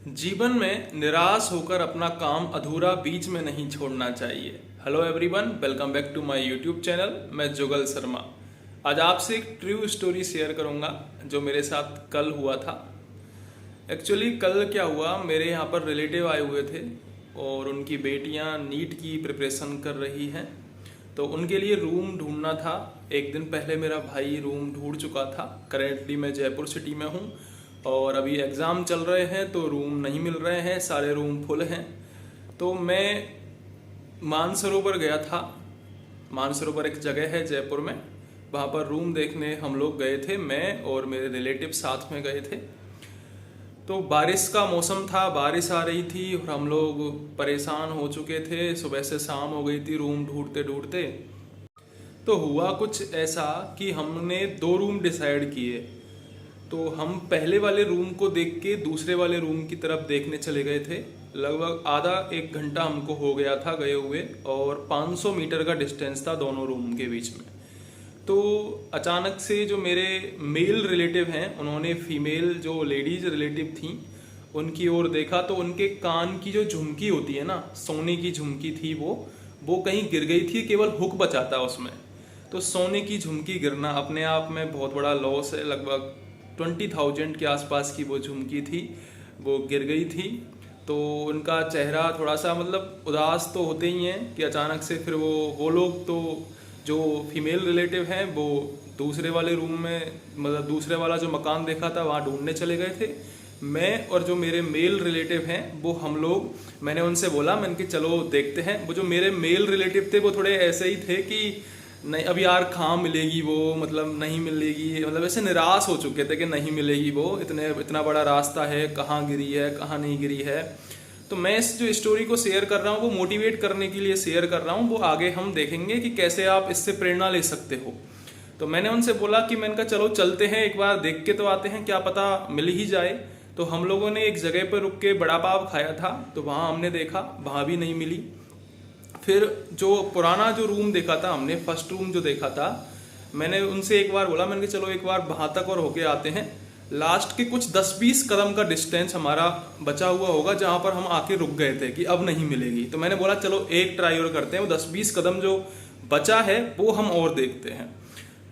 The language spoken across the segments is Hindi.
जीवन में निराश होकर अपना काम अधूरा बीच में नहीं छोड़ना चाहिए। Hello everyone, welcome back to my YouTube channel. मैं जुगल शर्मा। आज आपसे एक ट्रू स्टोरी शेयर करूंगा जो मेरे साथ कल हुआ था। एक्चुअली कल क्या हुआ, मेरे यहाँ पर रिलेटिव आए हुए थे और उनकी बेटियाँ नीट की प्रिपरेशन कर रही हैं, तो उनके लिए रूम ढूंढना था। एक दिन पहले मेरा भाई रूम ढूंढ चुका था। करेंटली मैं जयपुर सिटी में हूँ और अभी एग्ज़ाम चल रहे हैं तो रूम नहीं मिल रहे हैं, सारे रूम फुल हैं। तो मैं मानसरोवर गया था। मानसरोवर एक जगह है जयपुर में, वहाँ पर रूम देखने हम लोग गए थे। मैं और मेरे रिलेटिव साथ में गए थे। तो बारिश का मौसम था, बारिश आ रही थी और हम लोग परेशान हो चुके थे। सुबह से शाम हो गई थी रूम ढूंढते ढूंढते। तो हुआ कुछ ऐसा कि हमने 2 रूम डिसाइड किए। तो हम पहले वाले रूम को देख के दूसरे वाले रूम की तरफ देखने चले गए थे। लगभग आधा 1 घंटा हमको हो गया था गए हुए और 500 मीटर का डिस्टेंस था दोनों रूम के बीच में। तो अचानक से जो मेरे मेल रिलेटिव हैं, उन्होंने फीमेल जो लेडीज रिलेटिव थी उनकी ओर देखा तो उनके कान की जो झुमकी होती है ना, सोने की झुमकी थी, वो कहीं गिर गई थी। केवल हुक बचा था उसमें। तो सोने की झुमकी गिरना अपने आप में बहुत बड़ा लॉस है। लगभग 20,000 के आसपास की वो झुमकी थी, वो गिर गई थी। तो उनका चेहरा थोड़ा सा मतलब उदास तो होते ही हैं कि अचानक से फिर वो लोग तो जो फीमेल रिलेटिव हैं वो दूसरे वाले रूम में, मतलब दूसरे वाला जो मकान देखा था वहाँ ढूंढने चले गए थे। मैं और जो मेरे मेल रिलेटिव हैं वो हम लोग, मैंने उनसे बोला, मैंने कि चलो देखते हैं। वो जो मेरे मेल रिलेटिव थे वो थोड़े ऐसे ही थे कि नहीं अब यार कहाँ मिलेगी वो, मतलब नहीं मिलेगी, मतलब ऐसे निराश हो चुके थे कि नहीं मिलेगी वो, इतना बड़ा रास्ता है, कहाँ गिरी है कहाँ नहीं गिरी है। तो मैं इस जो स्टोरी को शेयर कर रहा हूँ वो मोटिवेट करने के लिए शेयर कर रहा हूँ। वो आगे हम देखेंगे कि कैसे आप इससे प्रेरणा ले सकते हो। तो मैंने उनसे बोला कि मैंने कहा चलो चलते हैं, एक बार देख के तो आते हैं, क्या पता मिल ही जाए। तो हम लोगों ने एक जगह पर रुक के बड़ा पाव खाया था, तो वहाँ हमने देखा, वहाँ भी नहीं मिली। फिर जो पुराना जो रूम देखा था हमने, फर्स्ट रूम जो देखा था, मैंने उनसे एक बार बोला, मैंने कहा चलो एक बार वहाँ तक और होके आते हैं। लास्ट के कुछ 10-20 कदम का डिस्टेंस हमारा बचा हुआ होगा जहाँ पर हम आके रुक गए थे कि अब नहीं मिलेगी। तो मैंने बोला चलो एक ट्राई और करते हैं, वो 10-20 कदम जो बचा है वो हम और देखते हैं।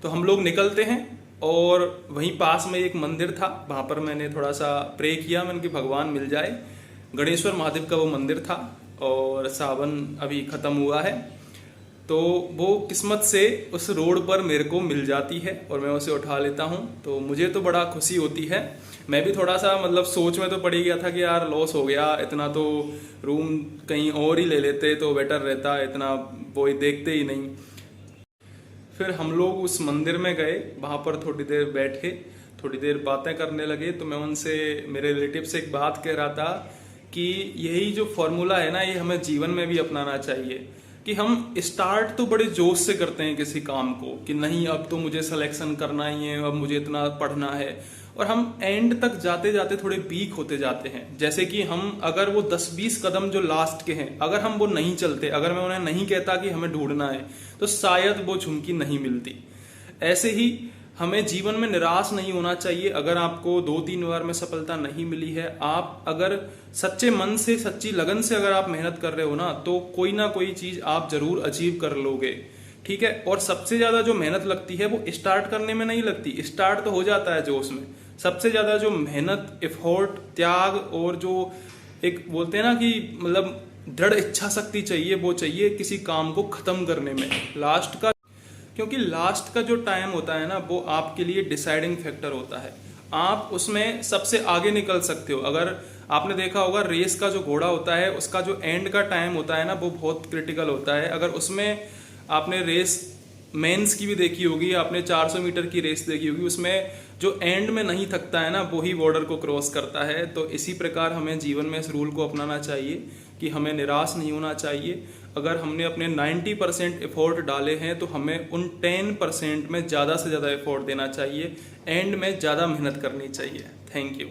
तो हम लोग निकलते हैं और वहीं पास में एक मंदिर था, वहाँ पर मैंने थोड़ा सा प्रे किया, मैंने कि भगवान मिल जाए। गणेश्वर महादेव का वो मंदिर था और सावन अभी ख़त्म हुआ है, तो वो किस्मत से उस रोड पर मेरे को मिल जाती है और मैं उसे उठा लेता हूँ। तो मुझे तो बड़ा खुशी होती है। मैं भी थोड़ा सा मतलब सोच में तो पड़ गया था कि यार लॉस हो गया, इतना तो रूम कहीं और ही ले लेते तो बेटर रहता, इतना वो देखते ही नहीं। फिर हम लोग उस मंदिर में गए, वहाँ पर थोड़ी देर बैठे, थोड़ी देर बातें करने लगे। तो मैं उनसे, मेरे रिलेटिव से एक बात कह रहा था कि यही जो फॉर्मूला है ना, ये हमें जीवन में भी अपनाना चाहिए कि हम स्टार्ट तो बड़े जोश से करते हैं किसी काम को कि नहीं अब तो मुझे सिलेक्शन करना ही है, अब मुझे इतना पढ़ना है, और हम एंड तक जाते जाते थोड़े वीक होते जाते हैं। जैसे कि हम अगर वो 10-20 कदम जो लास्ट के हैं, अगर हम वो नहीं चलते, अगर मैं उन्हें नहीं कहता कि हमें ढूंढना है, तो शायद वो झुमकी नहीं मिलती। ऐसे ही हमें जीवन में निराश नहीं होना चाहिए। अगर आपको 2-3 बार में सफलता नहीं मिली है, आप अगर सच्चे मन से, सच्ची लगन से अगर आप मेहनत कर रहे हो ना, तो कोई ना कोई चीज आप जरूर अचीव कर लोगे। ठीक है। और सबसे ज्यादा जो मेहनत लगती है वो स्टार्ट करने में नहीं लगती, स्टार्ट तो हो जाता है जोश में। सबसे ज्यादा जो मेहनत, एफर्ट, त्याग और जो एक बोलते हैं ना कि मतलब दृढ़ इच्छा शक्ति चाहिए, वो चाहिए किसी काम को खत्म करने में, लास्ट का। क्योंकि लास्ट का जो टाइम होता है ना, वो आपके लिए डिसाइडिंग फैक्टर होता है। आप उसमें सबसे आगे निकल सकते हो। अगर आपने देखा होगा रेस का जो घोड़ा होता है, उसका जो एंड का टाइम होता है ना, वो बहुत क्रिटिकल होता है। अगर उसमें आपने रेस मेंस की भी देखी होगी, आपने 400 मीटर की रेस देखी होगी, उसमें जो एंड में नहीं थकता है ना, वही बॉर्डर को क्रॉस करता है। तो इसी प्रकार हमें जीवन में इस रूल को अपनाना चाहिए कि हमें निराश नहीं होना चाहिए। अगर हमने अपने 90% एफर्ट डाले हैं तो हमें उन 10% में ज़्यादा से ज़्यादा एफर्ट देना चाहिए, एंड में ज़्यादा मेहनत करनी चाहिए। Thank you.